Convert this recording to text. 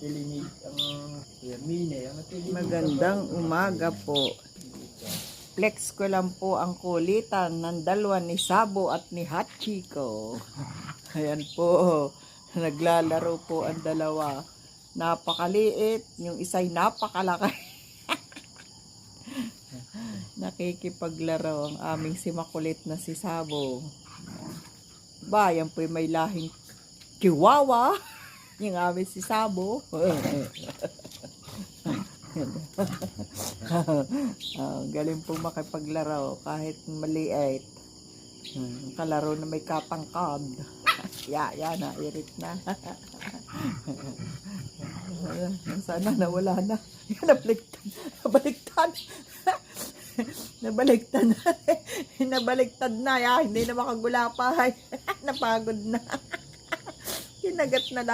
tilinig ang mine. Magandang umaga po. Flex ko lang po ang kulitan ng dalawa ni Sabo at ni Hachiko. Ayan po. Naglalaro po ang dalawa. Napakaliit. Yung isa'y napakalaki. Nakikipaglaro ang aming si makulit na si Sabo. Yan po'y may lahing Chihuahua. Yung aming si Sabo. Galing po makipaglaro kahit maliit. Kalaro na may katangkad. Yan na, irit na. Sana nawala na. Nabaliktad. Nabaliktad na. Hindi na makagula pa. Napagod na. Kinagat na lang.